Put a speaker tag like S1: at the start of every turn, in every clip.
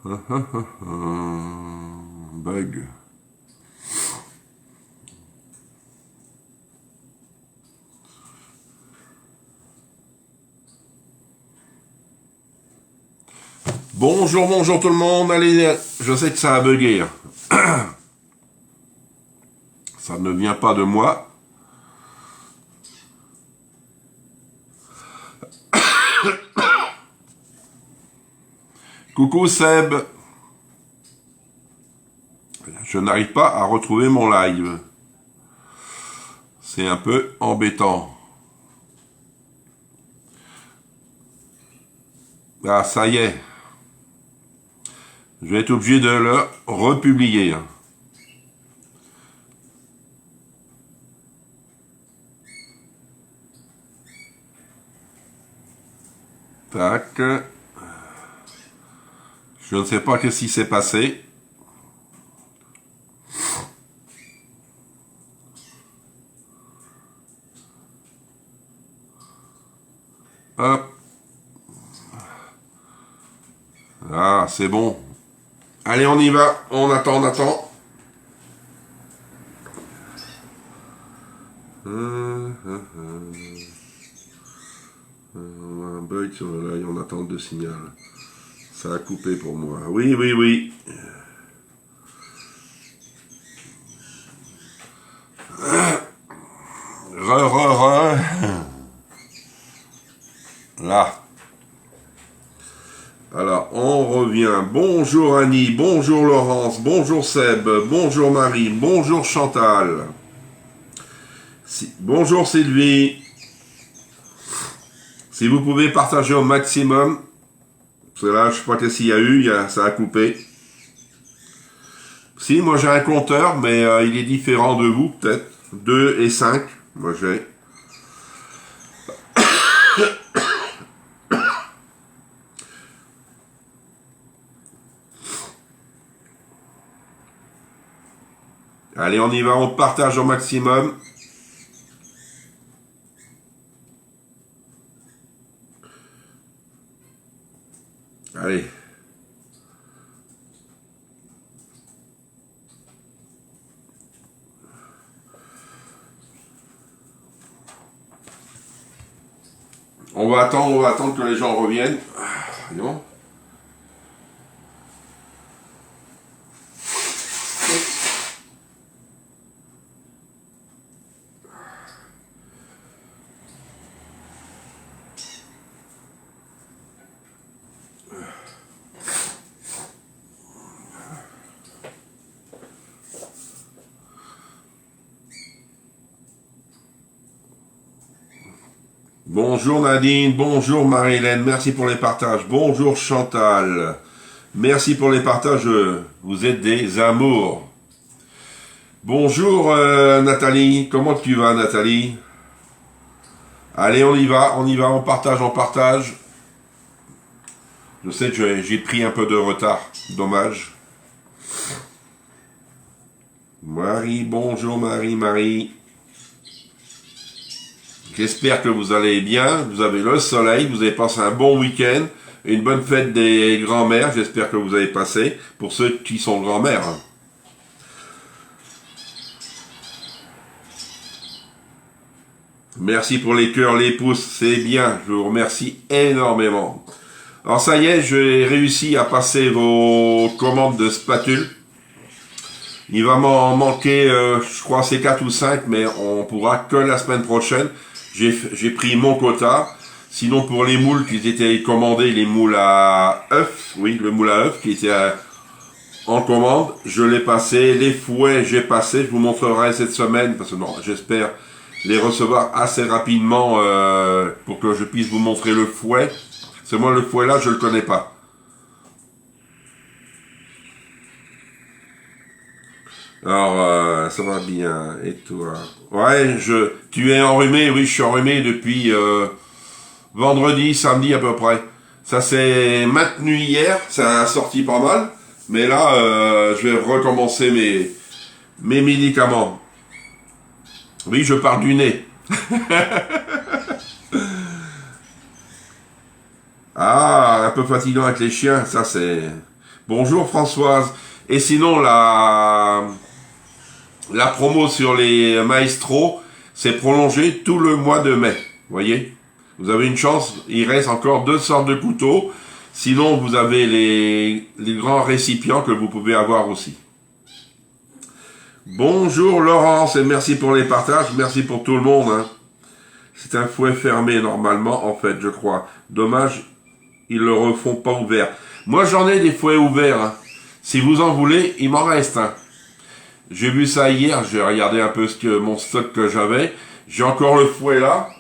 S1: Bug. Bonjour, bonjour tout le monde. Allez, je sais que ça a bugué. Ça ne vient pas de moi. Coucou Seb. Je n'arrive pas à retrouver mon live. C'est un peu embêtant. Ah, ça y est. Je vais être obligé de le republier. Tac. Je ne sais pas qu'est-ce qui s'est passé. Hop. Ah, c'est bon. Allez, on y va. On attend, on attend. Un bug sur le live, on attend de signal. Ça a coupé pour moi. Oui, oui, oui. Re. Là. Alors, on revient. Bonjour Annie, bonjour Laurence, bonjour Seb, bonjour Marie, bonjour Chantal. Bonjour Sylvie. Si vous pouvez partager au maximum. Parce que là, je sais pas qu'est-ce qu'il y a eu, ça a coupé. Si, moi j'ai un compteur, mais il est différent de vous, peut-être. 2 et 5, moi j'ai. Allez, on y va, on partage au maximum. Allez. On va attendre que les gens reviennent. Non. Bonjour Nadine, bonjour Marie-Hélène, merci pour les partages. Bonjour Chantal, merci pour les partages, vous êtes des amours. Bonjour Nathalie, comment tu vas Nathalie? Allez, on y va, on partage. Je sais que j'ai pris un peu de retard, dommage. Marie, bonjour Marie. J'espère que vous allez bien, vous avez le soleil, vous avez passé un bon week-end, une bonne fête des grands-mères, j'espère que vous avez passé, pour ceux qui sont grands-mères. Merci pour les cœurs, les pouces, c'est bien, je vous remercie énormément. Alors ça y est, j'ai réussi à passer vos commandes de spatules. Il va m'en manquer, je crois c'est 4 ou 5, mais on pourra que la semaine prochaine. J'ai pris mon quota. Sinon pour les moules qui étaient commandés, les moules à œufs, oui, le moule à œufs qui était en commande, je l'ai passé. Les fouets, j'ai passé. Je vous montrerai cette semaine, parce que non, j'espère les recevoir assez rapidement pour que je puisse vous montrer le fouet. C'est moi le fouet là, je le connais pas. Alors, ça va bien. Et toi? Ouais, tu es enrhumé. Oui, je suis enrhumé depuis vendredi, samedi à peu près. Ça s'est maintenu hier, ça a sorti pas mal. Mais là, je vais recommencer mes médicaments. Oui, je pars du nez. Ah, un peu fatigant avec les chiens, ça c'est... Bonjour Françoise. Et sinon, la promo sur les maestros, c'est prolongé tout le mois de mai. Voyez, vous avez une chance, il reste encore 2 sortes de couteaux. Sinon, vous avez les grands récipients que vous pouvez avoir aussi. Bonjour Laurence, et merci pour les partages, merci pour tout le monde. Hein. C'est un fouet fermé normalement, en fait, je crois. Dommage, ils le refont pas ouvert. Moi, j'en ai des fouets ouverts. Hein. Si vous en voulez, il m'en reste. Hein. J'ai vu ça hier, j'ai regardé un peu mon stock que j'avais. J'ai encore le fouet là.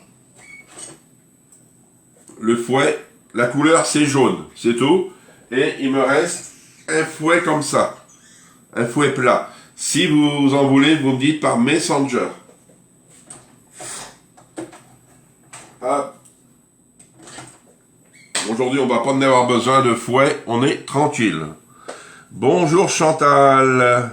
S1: Le fouet, la couleur c'est jaune, c'est tout. Et il me reste un fouet comme ça. Un fouet plat. Si vous en voulez, vous me dites par Messenger. Hop. Aujourd'hui, on va pas en avoir besoin de fouet, on est tranquille. Bonjour Chantal.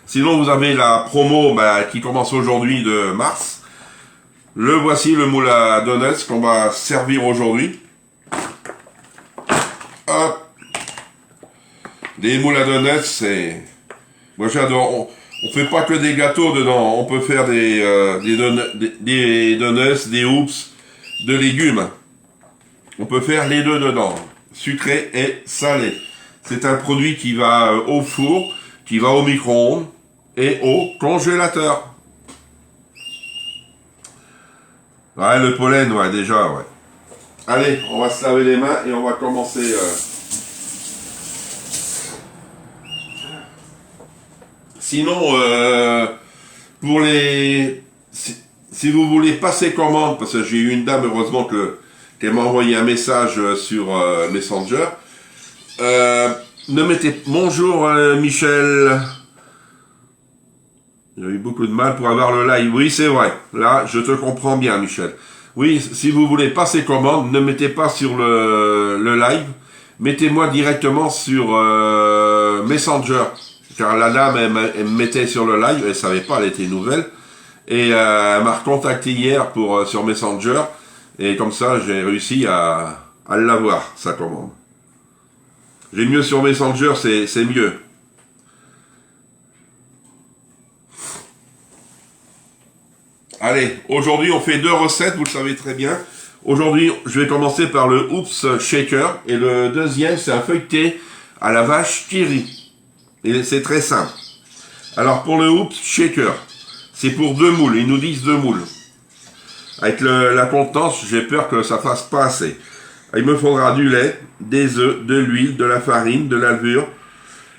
S1: Sinon, vous avez la promo qui commence aujourd'hui de mars. Le voici, le moule à donuts qu'on va servir aujourd'hui. Hop. Les moules à donuts, c'est... Moi, j'adore. On fait pas que des gâteaux dedans. On peut faire des donuts, des hoops, de légumes. On peut faire les deux dedans. Sucré et salé. C'est un produit qui va au four, qui va au micro-ondes et au congélateur. Ouais, le pollen, ouais, déjà, ouais. Allez, on va se laver les mains et on va commencer... Sinon, pour les... Si vous voulez passer commande, parce que j'ai eu une dame, heureusement, qui m'a envoyé un message sur Messenger. Ne mettez... Bonjour, Michel. J'ai eu beaucoup de mal pour avoir le live. Oui, c'est vrai. Là, je te comprends bien, Michel. Oui, si vous voulez passer commande, ne mettez pas sur le live. Mettez-moi directement sur Messenger. Car la dame, elle me mettait sur le live, elle savait pas, elle était nouvelle. Et elle m'a recontacté hier sur Messenger. Et comme ça, j'ai réussi à l'avoir, sa commande. J'ai mieux sur Messenger, c'est mieux. Allez, aujourd'hui, on fait 2 recettes, vous le savez très bien. Aujourd'hui, je vais commencer par le Oops Shaker. Et le deuxième, c'est un feuilleté à la vache qui rit. Et c'est très simple. Alors, pour le Oops Shaker, c'est pour 2 moules. Ils nous disent 2 moules. Avec la contenance, j'ai peur que ça fasse pas assez. Il me faudra du lait, des œufs, de l'huile, de la farine, de la levure.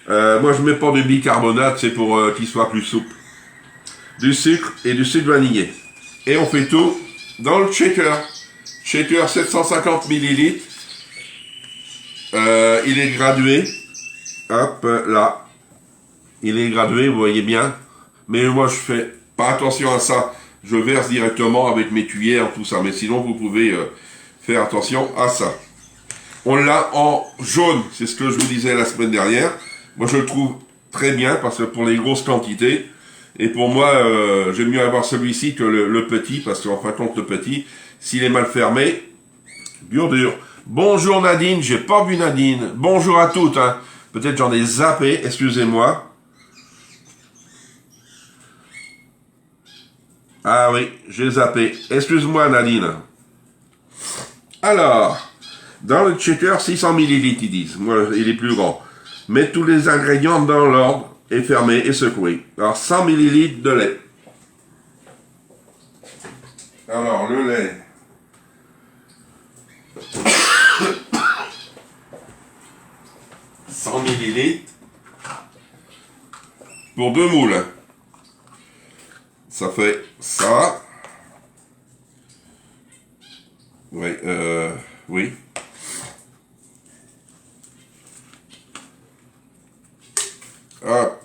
S1: Moi, je mets pas de bicarbonate, c'est pour qu'il soit plus souple. Du sucre et du sucre vanillé. Et on fait tout dans le shaker. Shaker 750 ml. Il est gradué. Hop, là. Il est gradué, vous voyez bien. Mais moi, je fais pas attention à ça. Je verse directement avec mes cuillères, tout ça. Mais sinon, vous pouvez faire attention à ça. On l'a en jaune. C'est ce que je vous disais la semaine dernière. Moi, je le trouve très bien parce que pour les grosses quantités. Et pour moi, j'aime mieux avoir celui-ci que le petit. Parce qu'en fin de compte, le petit, s'il est mal fermé, dur. Bonjour Nadine. J'ai pas vu Nadine. Bonjour à toutes. Hein. Peut-être j'en ai zappé. Excusez-moi. Ah oui, j'ai zappé. Excuse-moi, Nadine. Alors, dans le shaker, 600 ml, ils disent. Moi, il est plus grand. Mettez tous les ingrédients dans l'ordre et fermez et secouez. Alors, 100 ml de lait. Alors, le lait. « 100 ml pour 2 moules. Ça fait ça. Oui, oui. Hop.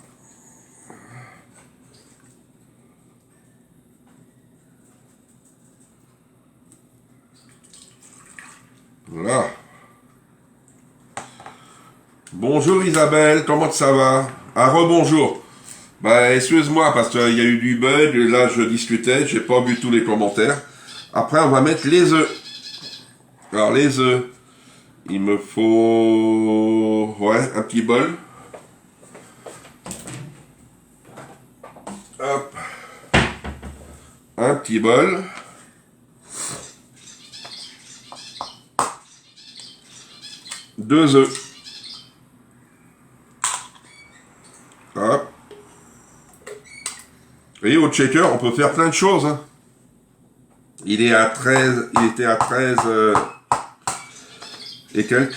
S1: Voilà. Bonjour Isabelle, comment ça va? Ah, rebonjour. Bah, excuse-moi, parce qu'il y a eu du bug, là je discutais, j'ai pas vu tous les commentaires. Après, on va mettre les œufs. Alors, les œufs, il me faut... Ouais, un petit bol. Hop. Un petit bol. Deux œufs. Hop. Et au shaker, on peut faire plein de choses. Hein. Il est à 13, il était à 13 et quelques.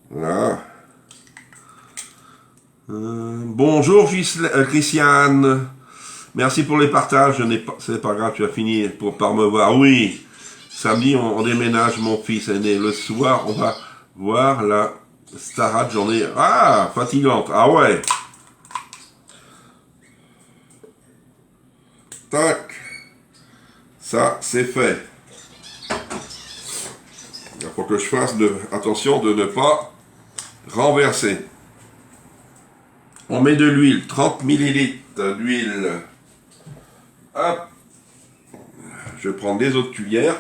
S1: Voilà. Bonjour Christiane. Merci pour les partages. C'est pas grave, tu as fini par me voir. Oui. Samedi, on déménage, mon fils aîné. Le soir, on va voir la Starade journée. Ah, fatigante. Ah ouais. Tac. Ça, c'est fait. Il faut que je fasse attention de ne pas renverser. On met de l'huile, 30 ml d'huile. Hop. Je prends des autres cuillères.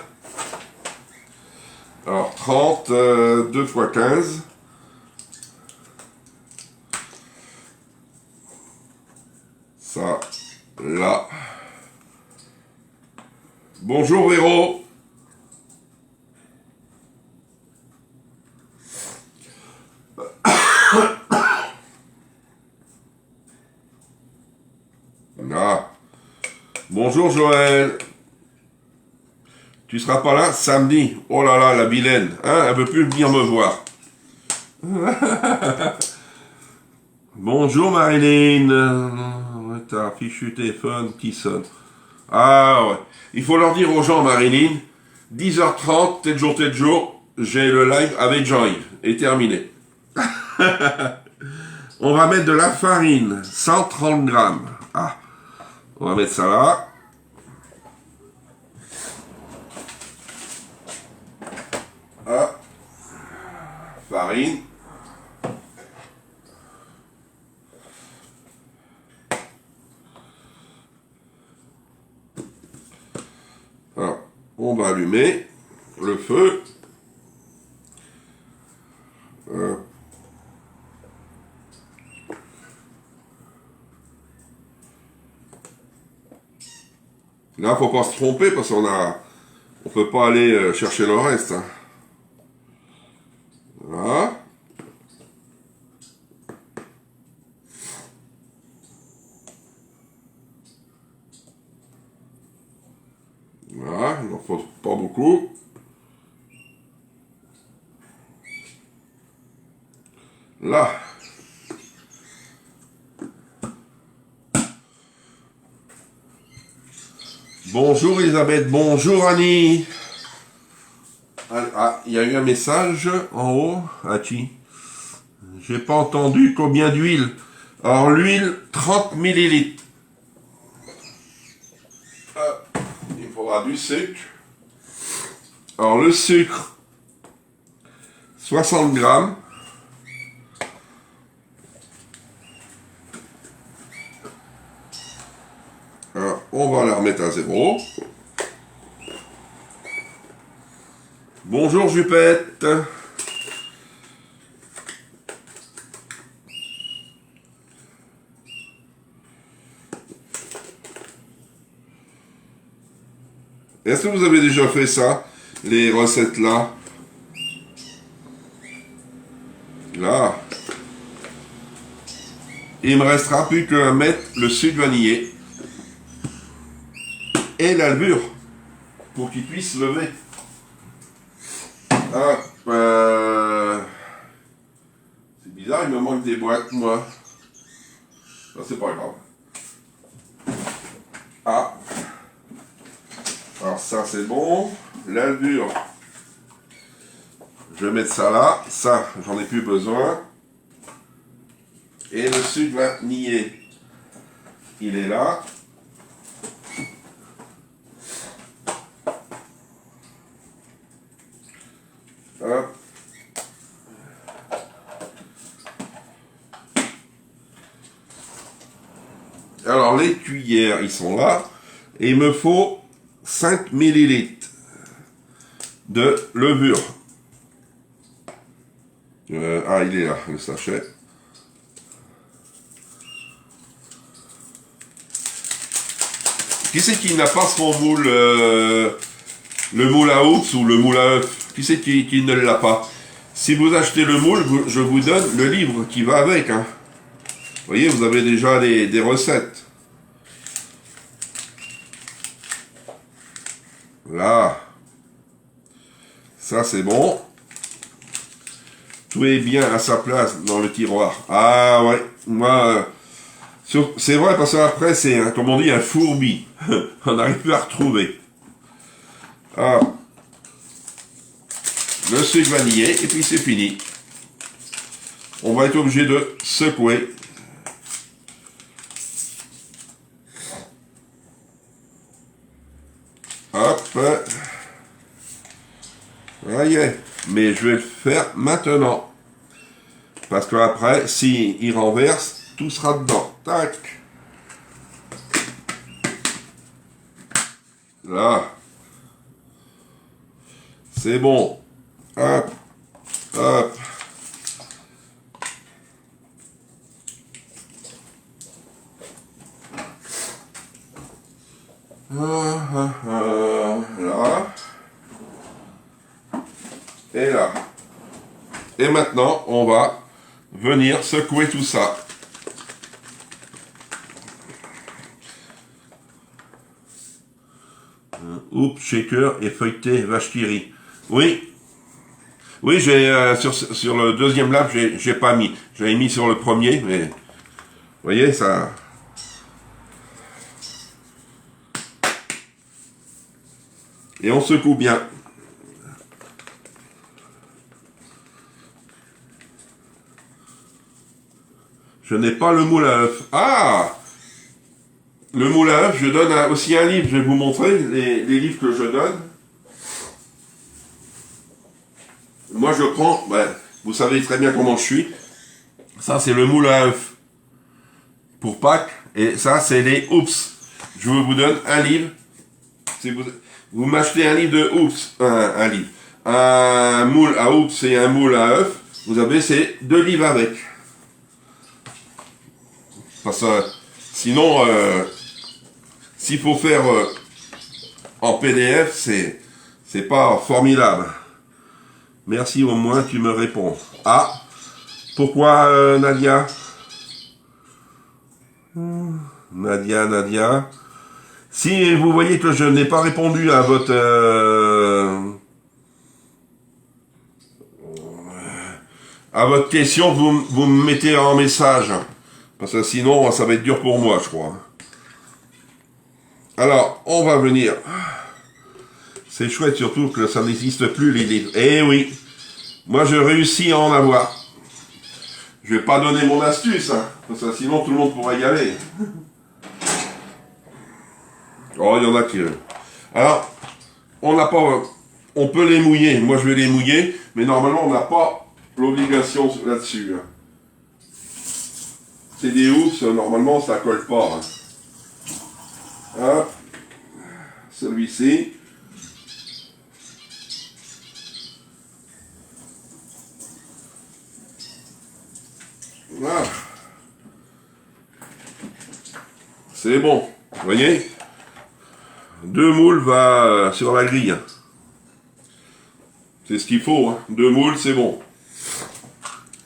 S1: Alors, 30, 2 fois 15. Ça, là. Bonjour Véro. Là. Bonjour Joël. Tu seras pas là samedi. Oh là là, la vilaine. Hein, elle veut plus venir me voir. Bonjour Marilyn. T'as fichu téléphone qui sonne. Ah ouais. Il faut leur dire aux gens, Marilyn, 10h30, tel jour, j'ai le live avec Jean-Yves. Et terminé. On va mettre de la farine, 130 grammes. Ah, on va mettre ça là. Ah, farine. Alors, on va allumer le feu. Là, faut pas se tromper parce on peut pas aller chercher le reste. Hein. Voilà. Voilà, il n'en faut pas beaucoup. Là. Bonjour Elisabeth, bonjour Annie. Ah, il y a eu un message en haut. Ah, qui? J'ai pas entendu combien d'huile. Alors l'huile, 30 ml. Il faudra du sucre. Alors le sucre, 60 grammes. Alors, on va la remettre à 0. Bonjour Jupette. Est-ce que vous avez déjà fait ça, les recettes là? Là. Il me restera plus qu'à mettre le sucre vanillé et la levure pour qu'il puisse lever. Ah, c'est bizarre, il me manque des boîtes, moi. Ça, c'est pas grave. Ah. Alors ça, c'est bon. La levure. Je vais mettre ça là. Ça, j'en ai plus besoin. Et le sucre vanillé, il est là. Hop. Alors les cuillères, ils sont là. Et il me faut 5 millilitres de levure. Il est là, le sachet. Qui c'est qui n'a pas son moule, le moule à houppes ou le moule à œuf? Qui c'est qui ne l'a pas? Si vous achetez le moule, je vous donne le livre qui va avec. Hein. Vous voyez, vous avez déjà des recettes. Là. Ça, c'est bon. Tout est bien à sa place dans le tiroir. Ah ouais, moi, c'est vrai parce qu'après, c'est, hein, comme on dit, un fourbi. On n'arrive plus à retrouver. Ah. Le sucre vanillé, et puis c'est fini. On va être obligé de secouer. Hop. Voyez. Mais je vais le faire maintenant. Parce que après, s'il renverse, tout sera dedans. Tac. Là. C'est bon. Hop. Hop. Là. Et là. Et maintenant, on va venir secouer tout ça. Oups, shaker et feuilleté vache qui rit. Oui. Oui, j'ai sur le deuxième lap, j'ai pas mis. J'avais mis sur le premier, mais vous voyez, ça. Et on secoue bien. Je n'ai pas le moule à œuf. Ah! Le moule à œuf, je donne aussi un livre. Je vais vous montrer les livres que je donne. Moi, je prends, vous savez très bien comment je suis. Ça, c'est le moule à œuf pour Pâques. Et ça, c'est les Oups. Je vous donne un livre. Si vous m'achetez un livre de Oups, un livre. Un moule à Oups et un moule à œuf. Vous avez ces 2 livres avec. Parce que sinon, s'il faut faire en PDF, c'est pas formidable. Merci, au moins tu me réponds. Ah, pourquoi Nadia? Nadia. Si vous voyez que je n'ai pas répondu à votre question, vous me mettez en message. Parce que sinon, ça va être dur pour moi, je crois. Alors, on va venir. C'est chouette surtout que ça n'existe plus, les livres. Eh oui, moi je réussis à en avoir. Je vais pas donner mon astuce, hein, parce que sinon tout le monde pourrait y aller. Oh, il y en a qui... Alors, on n'a pas... On peut les mouiller. Moi, je vais les mouiller, mais normalement, on n'a pas l'obligation là-dessus. Hein. C'est des Oups, normalement, ça colle pas. Hein. Hop. Celui-ci. Voilà. C'est bon. Vous voyez? 2 moules va sur la grille. C'est ce qu'il faut. Hein. 2 moules, c'est bon.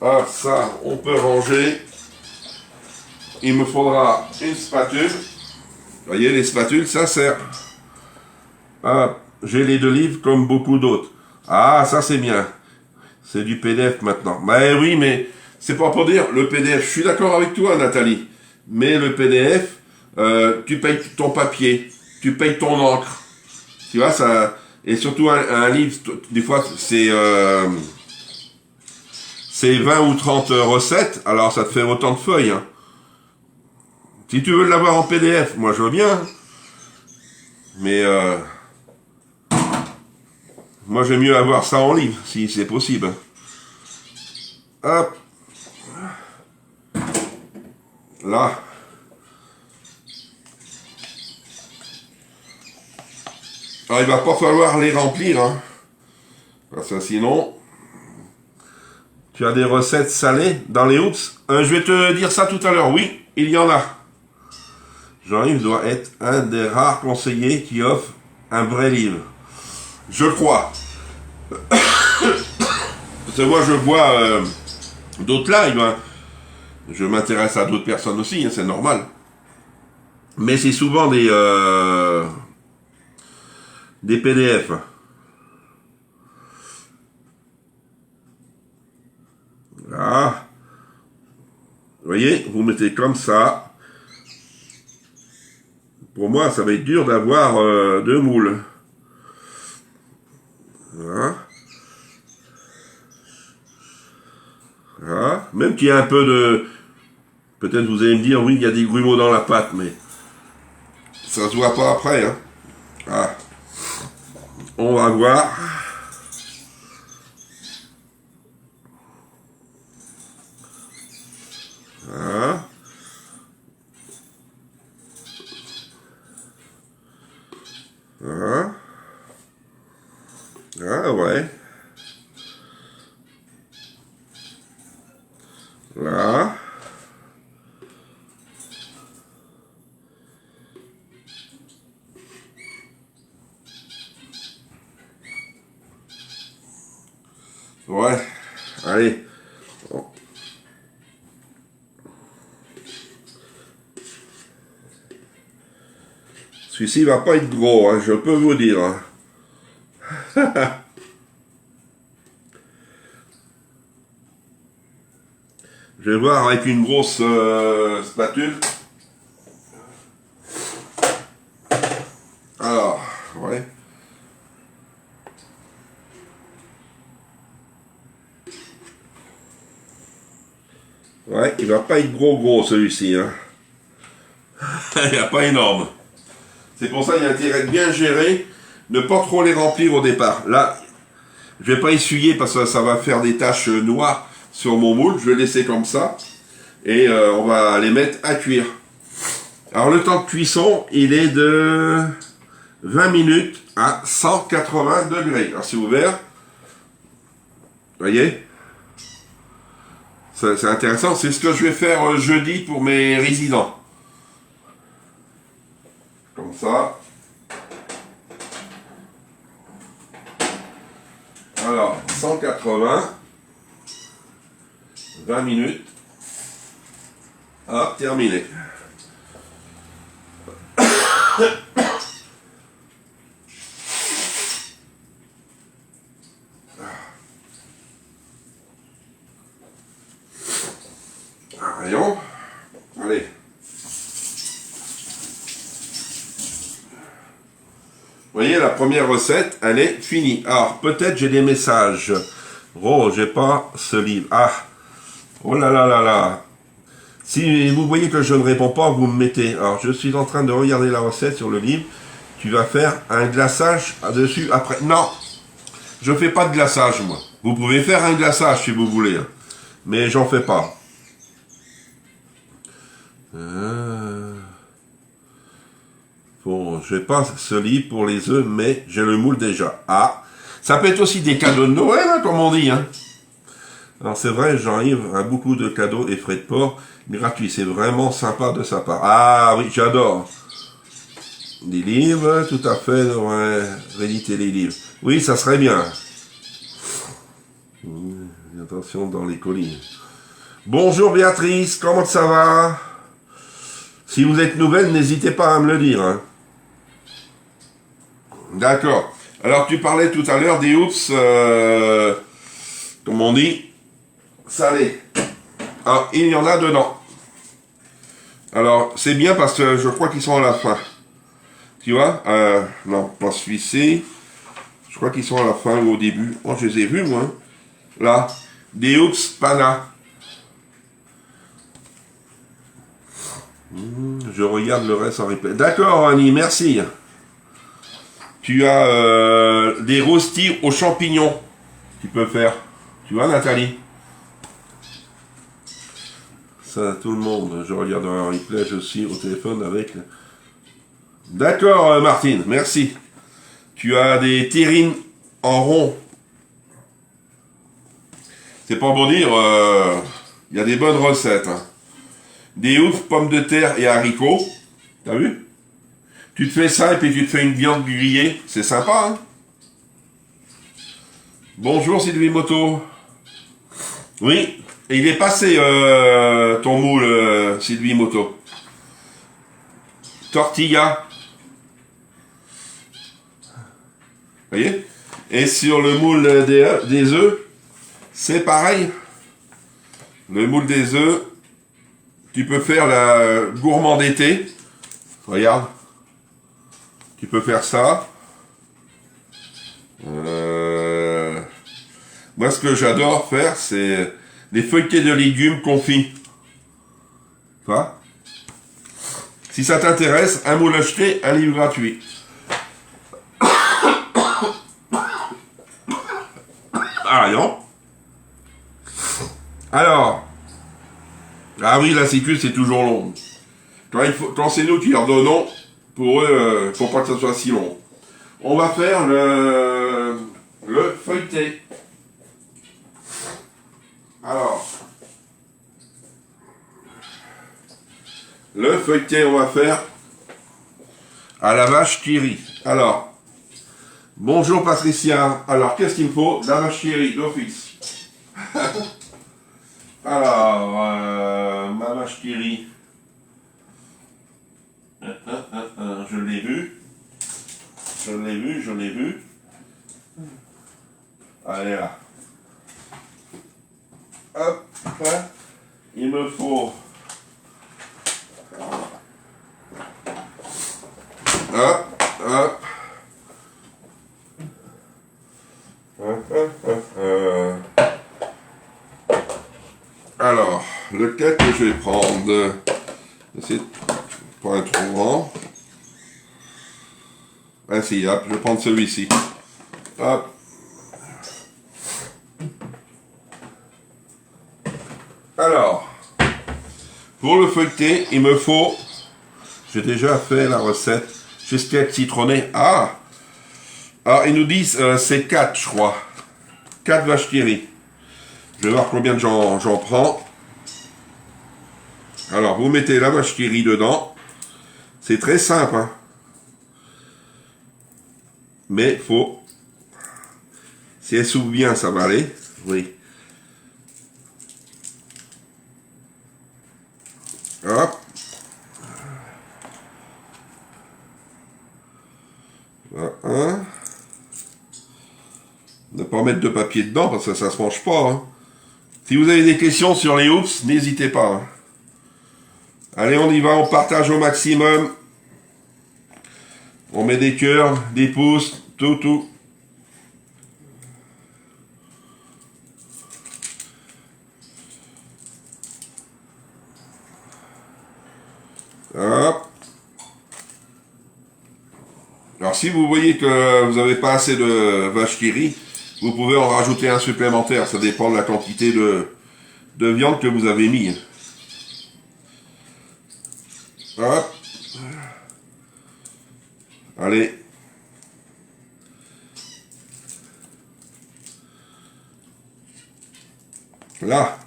S1: Ah, ça, on peut ranger. Il me faudra une spatule. Vous voyez, les spatules, ça sert. Ah, j'ai les 2 livres comme beaucoup d'autres. Ah, ça c'est bien. C'est du PDF maintenant. Ben oui, mais c'est pas pour dire, le PDF, je suis d'accord avec toi, Nathalie. Mais le PDF, tu payes ton papier, tu payes ton encre. Tu vois, ça... Et surtout, un livre, des fois, c'est 20 ou 30 recettes, alors ça te fait autant de feuilles. Hein. Si tu veux l'avoir en PDF, moi je veux bien. Mais moi j'aime mieux avoir ça en livre, si c'est possible. Hop. Là. Alors, il va pas falloir les remplir, hein. Parce que sinon, tu as des recettes salées dans les Oops. Je vais te dire ça tout à l'heure. Oui, il y en a. Jean-Yves doit être un des rares conseillers qui offre un vrai livre. Je crois. Parce que moi, je vois d'autres lives. Hein. Je m'intéresse à d'autres personnes aussi, hein, c'est normal. Mais c'est souvent des PDF. Voilà. Vous voyez, vous mettez comme ça. Pour moi, ça va être dur d'avoir deux moules. Voilà. Voilà. Même qu'il y a un peu de... Peut-être vous allez me dire, oui, il y a des grumeaux dans la pâte, mais... Ça se voit pas après, hein. Ah. On va voir. Voilà. Voilà. Ah ouais. Là. Ouais. Allez. Bon. Celui-ci va pas être gros, hein, je peux vous dire. Hein. Je vais voir avec une grosse spatule. Alors, ouais. Ouais, il va pas être gros celui-ci. Hein. Il n'est pas énorme. C'est pour ça qu'il y a intérêt de bien gérer, ne pas trop les remplir au départ. Là, je vais pas essuyer parce que ça va faire des taches noires sur mon moule. Je vais laisser comme ça. Et on va les mettre à cuire. Alors le temps de cuisson, il est de 20 minutes à 180 degrés. Alors c'est ouvert. Vous voyez? C'est intéressant. C'est ce que je vais faire jeudi pour mes résidents. Comme ça. Alors, 180. 20 minutes. Ah, terminé. Voyons. Allez. Vous voyez, la première recette, elle est finie. Alors, peut-être j'ai des messages. Oh, j'ai pas ce livre. Ah. Oh là là là là. Si vous voyez que je ne réponds pas, vous me mettez. Alors, je suis en train de regarder la recette sur le livre. Tu vas faire un glaçage dessus après. Non, je fais pas de glaçage, moi. Vous pouvez faire un glaçage si vous voulez. Hein. Mais j'en fais pas. Bon, je n'ai pas ce livre pour les œufs, mais j'ai le moule déjà. Ah, ça peut être aussi des cadeaux de Noël, hein, comme on dit. Hein. Alors c'est vrai, Jean-Yves a beaucoup de cadeaux et frais de port gratuits. C'est vraiment sympa de sa part. Ah oui, j'adore. Des livres, tout à fait, ouais, rééditer les livres. Oui, ça serait bien. Attention dans les colis. Bonjour Béatrice, comment ça va? Si vous êtes nouvelle, n'hésitez pas à me le dire. Hein. D'accord. Alors tu parlais tout à l'heure des Oops, comme on dit, salés. Alors il y en a dedans. Alors c'est bien parce que je crois qu'ils sont à la fin. Tu vois non, pas celui-ci. Je crois qu'ils sont à la fin ou au début. Oh, je les ai vus moi. Là, des Oops Pana. Je regarde le reste en replay. D'accord, Annie, merci. Tu as des rostis aux champignons. Tu peux faire. Tu vois, Nathalie? Ça, tout le monde. Je regarde en replay, je suis au téléphone avec... D'accord, Martine, merci. Tu as des terrines en rond. C'est pas bon dire, il y a des bonnes recettes. Hein. Des oufs, pommes de terre et haricots. T'as vu? Tu te fais ça et puis tu te fais une viande grillée. C'est sympa, hein? Bonjour Sylvie Moto. Oui, et il est passé ton moule, Sylvie Moto. Tortilla. Vous voyez? Et sur le moule des œufs, c'est pareil. Le moule des œufs, tu peux faire la gourmand d'été. Regarde. Tu peux faire ça. Moi, ce que j'adore faire, c'est des feuilletés de légumes confits. Enfin, si ça t'intéresse, un moule acheté, un livre gratuit. Ah non. Alors. Ah oui, la sécu, c'est toujours long. Quand c'est nous qui leur donnons, pour eux, faut pas que ça soit si long. On va faire le feuilleté. Alors. Le feuilleté, on va faire à la vache qui rit. Alors. Bonjour Patricia. Alors, qu'est-ce qu'il me faut? La vache qui rit, d'office. Alors, ma vache qui rit. Je l'ai vu. Je l'ai vu. Allez là. Hop. Il me faut. Hop. Alors, lequel que je vais prendre? Essayer de pas un trop grand. Ah si, hop, je vais prendre celui-ci. Hop. Alors, pour le feuilleté, il me faut... J'ai déjà fait la recette. Cheesecake citronné. Ah, ils nous disent c'est 4, je crois. 4 vaches qui rient. Je vais voir combien j'en prends. Alors, vous mettez la vache qui rit dedans. C'est très simple, hein. Mais faut... Si elle s'ouvre bien, ça va aller. Oui. Hop. Voilà. Ne pas mettre de papier dedans parce que ça se mange pas. Hein. Si vous avez des questions sur les oups, n'hésitez pas. Hein. Allez, on y va, on partage au maximum. On met des cœurs, des pouces, tout. Hop. Alors si vous voyez que vous n'avez pas assez de vache qui rit, vous pouvez en rajouter un supplémentaire. Ça dépend de la quantité de viande que vous avez mis. Hop. Allez. Là.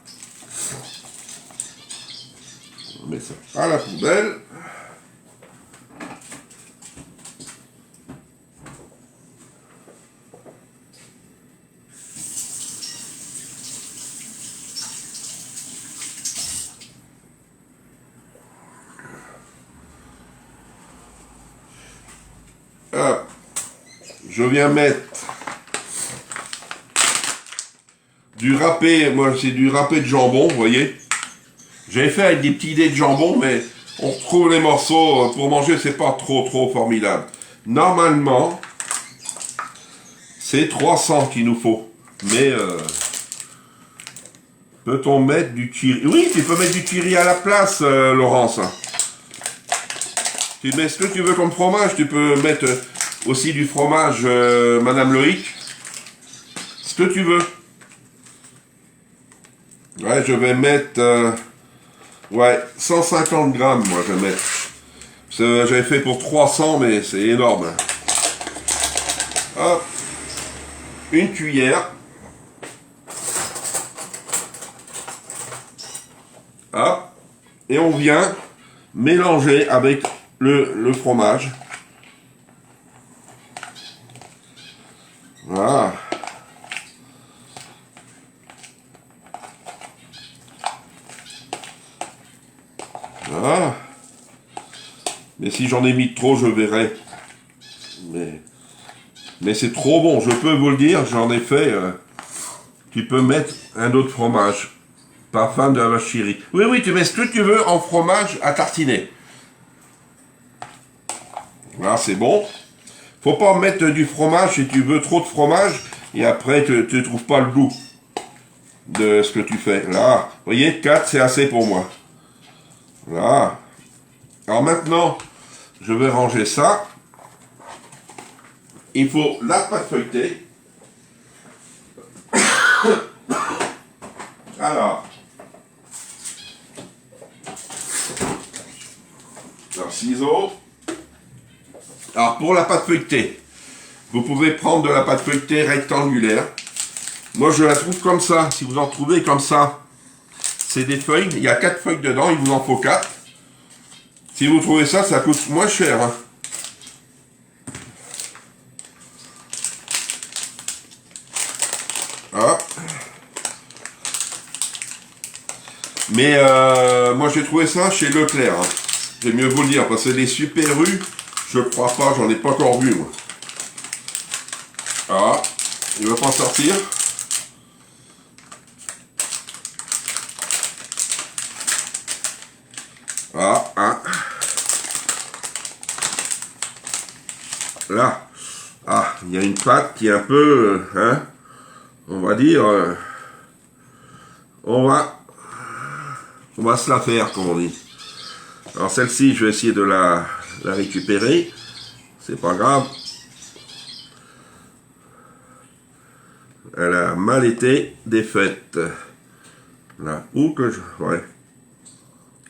S1: On met ça à la poubelle. Hop. Je viens mettre du râpé, moi c'est du râpé de jambon, vous voyez. J'avais fait avec des petits dés de jambon, mais on retrouve les morceaux pour manger, c'est pas trop formidable. Normalement, c'est 300 qu'il nous faut. Mais peut-on mettre du chiri? Oui, tu peux mettre du chiri à la place, Laurence. Tu mets ce que tu veux comme fromage. Tu peux mettre aussi du fromage Madame Loïc. Ce que tu veux. Ouais, je vais mettre... ouais, 150 grammes, moi, je vais mettre. J'avais fait pour 300, mais c'est énorme. Hop, une cuillère. Hop, et on vient mélanger avec le fromage. Voilà. Voilà. Mais si j'en ai mis trop, je verrai. Mais c'est trop bon, je peux vous le dire, j'en ai fait. Tu peux mettre un autre fromage. Parfum de la vache qui rit. Oui, oui, tu mets ce que tu veux en fromage à tartiner. Là, c'est bon. Faut pas mettre du fromage si tu veux trop de fromage et après tu ne trouves pas le goût de ce que tu fais. Là, vous voyez, 4 c'est assez pour moi. Là. Alors maintenant, je vais ranger ça. Il faut la pâte feuilletée. Alors, ciseaux. Alors pour la pâte feuilletée, vous pouvez prendre de la pâte feuilletée rectangulaire. Moi je la trouve comme ça, si vous en trouvez comme ça. C'est des feuilles, il y a 4 feuilles dedans, il vous en faut 4. Si vous trouvez ça, ça coûte moins cher. Hein. Ah. Mais moi j'ai trouvé ça chez Leclerc. Hein. J'aime mieux vous le dire, parce que les Super U, je crois pas, j'en ai pas encore vu moi. Ah, il va pas sortir. Ah, ah. Là, ah, il y a une pâte qui est un peu, hein, on va dire, on va se la faire, comme on dit. Alors celle-ci, je vais essayer de la récupérer. C'est pas grave. Elle a mal été défaite. Là, où que je... Ouais.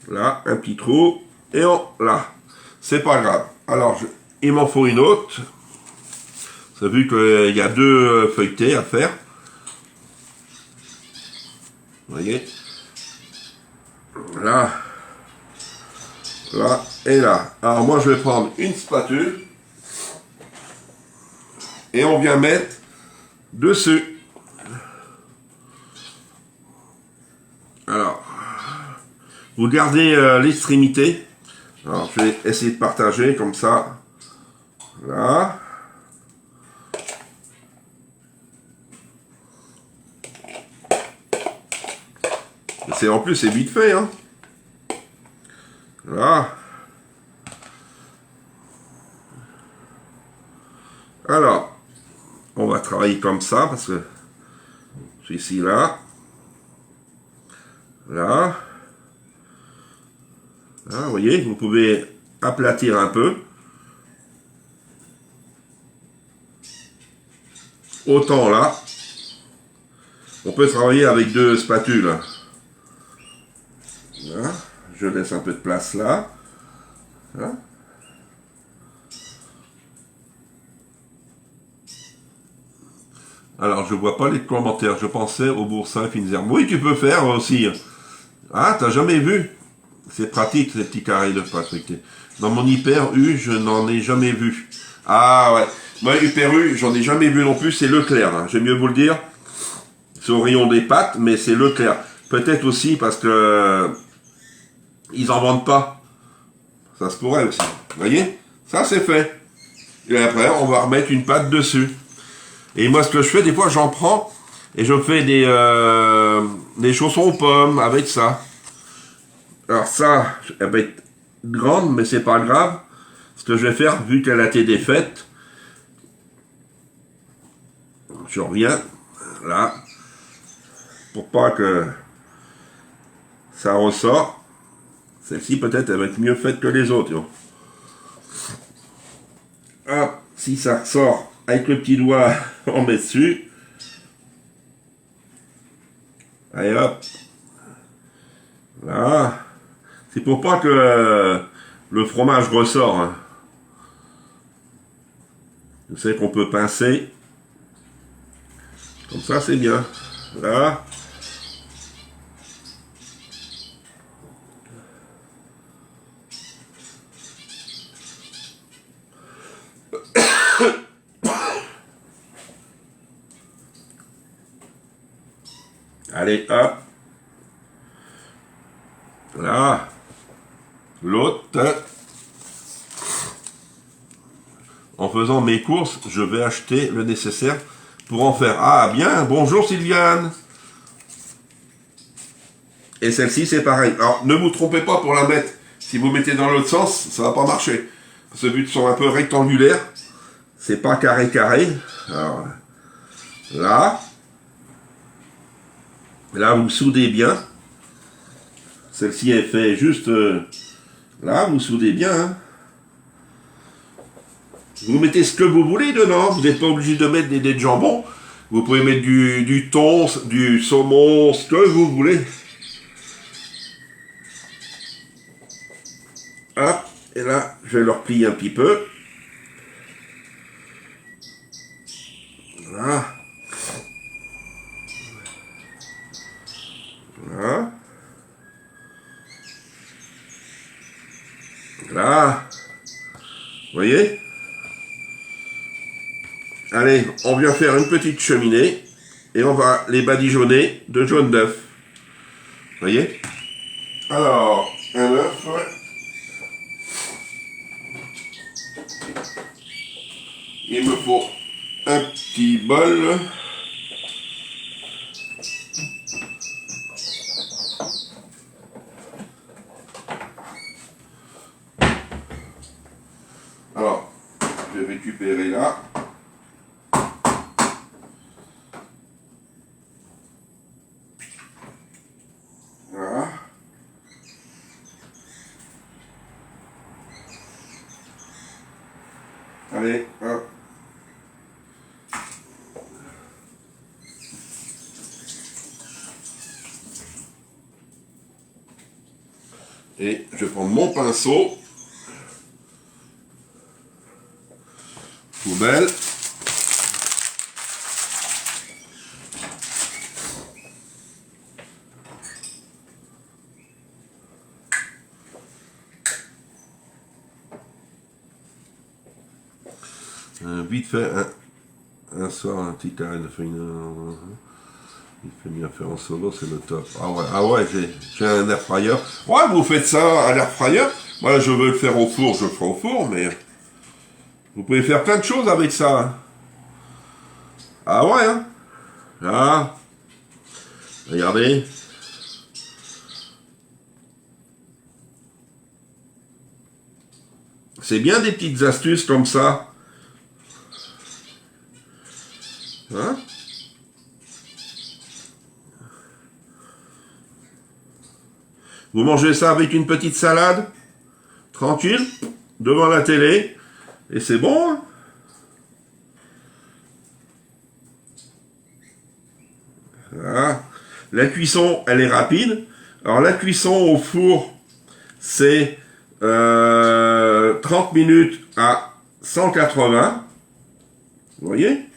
S1: Là, un petit trou. Et on... Là. C'est pas grave. Alors, il m'en faut une autre. Ça vu qu'il y a 2 feuilletés à faire. Vous voyez. Là. Là et là. Alors moi je vais prendre une spatule. Et on vient mettre dessus. Alors. Vous gardez l'extrémité. Alors je vais essayer de partager comme ça. Là. En plus c'est vite fait, hein. Là. Alors, on va travailler comme ça parce que je suis ici là. Là. Là, vous voyez, vous pouvez aplatir un peu. Autant là. On peut travailler avec 2 spatules. Là. Je laisse un peu de place là. Là. Alors, je vois pas les commentaires. Je pensais au boursin fines herbes. Oui, tu peux faire aussi. Ah, t'as jamais vu? C'est pratique, ces petits carrés de pâte feuilletée. Dans mon Hyper U, je n'en ai jamais vu. Ah ouais. Moi, Hyper U, j'en ai jamais vu non plus. C'est Leclerc. Hein. J'aime mieux vous le dire. C'est au rayon des pâtes, mais c'est Leclerc. Peut-être aussi parce que ils en vendent pas. Ça se pourrait aussi. Vous voyez? Ça, c'est fait. Et après, on va remettre une pâte dessus. Et moi, ce que je fais, des fois, j'en prends et je fais des chaussons aux pommes avec ça. Alors ça, elle va être grande, mais c'est pas grave. Ce que je vais faire, vu qu'elle a été défaite, je reviens là, pour pas que ça ressort. Celle-ci, peut-être, elle va être mieux faite que les autres. Hop, si ça ressort avec le petit doigt, on met dessus. Allez hop. Là. C'est pour pas que le fromage ressort. Hein. Je sais qu'on peut pincer. Comme ça, c'est bien. Là. Allez, hop. Là. L'autre. En faisant mes courses, je vais acheter le nécessaire pour en faire. Ah, bien. Bonjour, Sylviane. Et celle-ci, c'est pareil. Alors, ne vous trompez pas pour la mettre. Si vous mettez dans l'autre sens, ça va pas marcher. Ce but sont un peu rectangulaires. C'est pas carré. Alors, là. Là, vous soudez bien. Celle-ci est fait juste... là, vous soudez bien. Hein. Vous mettez ce que vous voulez dedans. Vous n'êtes pas obligé de mettre des dés de jambon. Vous pouvez mettre du thon, du saumon, ce que vous voulez. Hop. Et là, je vais le replier un petit peu. Voilà. Voilà. Là. Vous voyez? Allez, on vient faire une petite cheminée et on va les badigeonner de jaune d'œuf. Vous voyez? Alors, un œuf. Il me faut un petit bol. Alors, je vais récupérer là. Voilà. Allez, hop. Et je prends mon pinceau. Poubelle. Vite fait, un soir, un petit carré de farine. Il fait bien faire en solo, c'est le top. Ah ouais, j'ai un air fryer. Ouais, vous faites ça à l'air fryer. Moi, je veux le faire au four, je le ferai au four, mais vous pouvez faire plein de choses avec ça. Hein. Ah ouais, hein. Là, regardez. C'est bien des petites astuces comme ça. Hein? Vous mangez ça avec une petite salade, tranquille, devant la télé, et c'est bon. Hein? Voilà. La cuisson, elle est rapide. Alors la cuisson au four, c'est 30 minutes à 180. Vous voyez?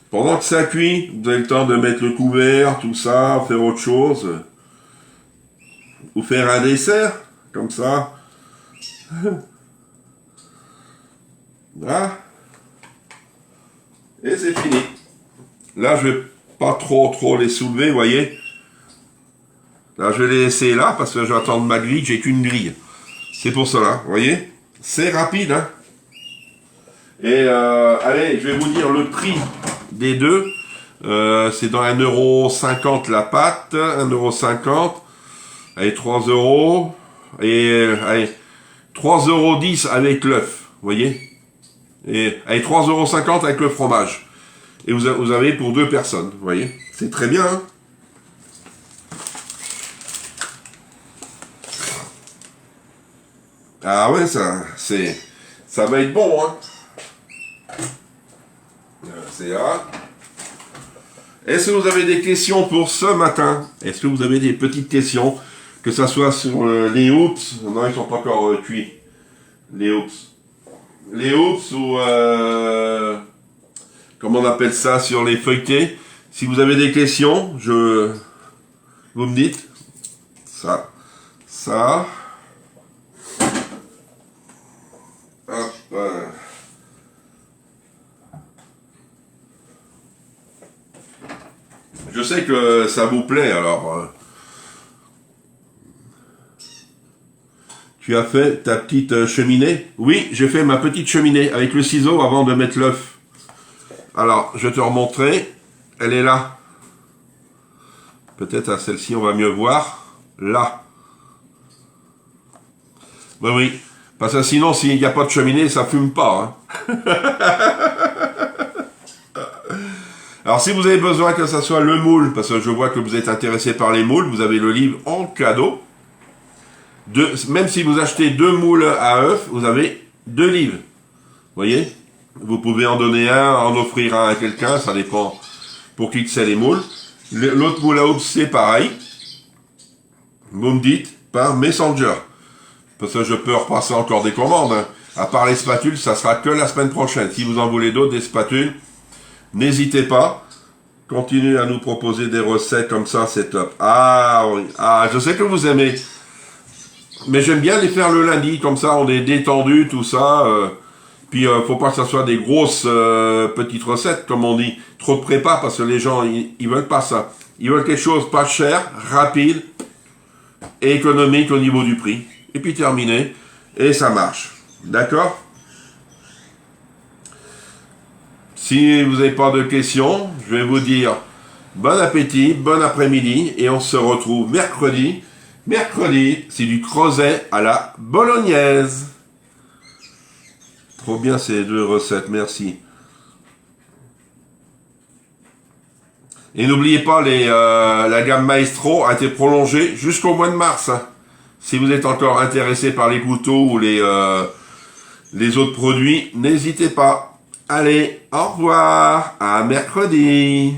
S1: Pendant que ça cuit, vous avez le temps de mettre le couvert, tout ça, faire autre chose. Ou faire un dessert, comme ça. Voilà. Et c'est fini. Là, je vais pas trop les soulever, vous voyez. Là, je vais les laisser là, parce que j'attends ma grille, j'ai qu'une grille. C'est pour cela, vous voyez. C'est rapide, hein. Et allez, je vais vous dire le prix des deux. C'est dans 1,50 € la pâte, 1,50 €. Allez, 3 €. Et allez, 3,10 € avec l'œuf, vous voyez. Et allez, 3,50 € avec le fromage. Et vous avez pour 2 personnes, vous voyez. C'est très bien, hein. Ah ouais, ça va être bon, hein. C'est là. Est-ce que vous avez des questions pour ce matin? Est-ce que vous avez des petites questions? Que ça soit sur les hoops. Non, ils sont pas encore cuits. Les hoops. les hoops ou comment on appelle ça sur les feuilletés. Si vous avez des questions, vous me dites. Ça. Hop. Je sais que ça vous plaît, alors. Tu as fait ta petite cheminée? Oui, j'ai fait ma petite cheminée avec le ciseau avant de mettre l'œuf. Alors, je vais te remontrer. Elle est là. Peut-être à celle-ci, on va mieux voir. Là. Ben oui. Parce que sinon, s'il n'y a pas de cheminée, ça fume pas. Hein. Alors, si vous avez besoin que ça soit le moule, parce que je vois que vous êtes intéressé par les moules, vous avez le livre en cadeau. Même si vous achetez 2 moules à œufs, vous avez 2 livres. Vous voyez? Vous pouvez en donner un, en offrir un à quelqu'un, ça dépend pour qui c'est les moules. L'autre moule à hoops, c'est pareil. Vous me dites par Messenger. Parce que je peux repasser encore des commandes. Hein. À part les spatules, ça sera que la semaine prochaine. Si vous en voulez d'autres, des spatules, n'hésitez pas. Continuez à nous proposer des recettes comme ça, c'est top. Ah oui, je sais que vous aimez. Mais j'aime bien les faire le lundi, comme ça on est détendu, tout ça. Puis faut pas que ça soit des grosses petites recettes, comme on dit. Trop de prépa, parce que les gens, ils veulent pas ça. Ils veulent quelque chose pas cher, rapide, et économique au niveau du prix. Et puis terminé, et ça marche. D'accord? Si vous n'avez pas de questions, je vais vous dire bon appétit, bon après-midi, et on se retrouve mercredi. Mercredi, c'est du creuset à la bolognaise. Trop bien ces 2 recettes, merci. Et n'oubliez pas, la gamme Maestro a été prolongée jusqu'au mois de mars. Hein. Si vous êtes encore intéressé par les couteaux ou les autres produits, n'hésitez pas. Allez, au revoir, à mercredi.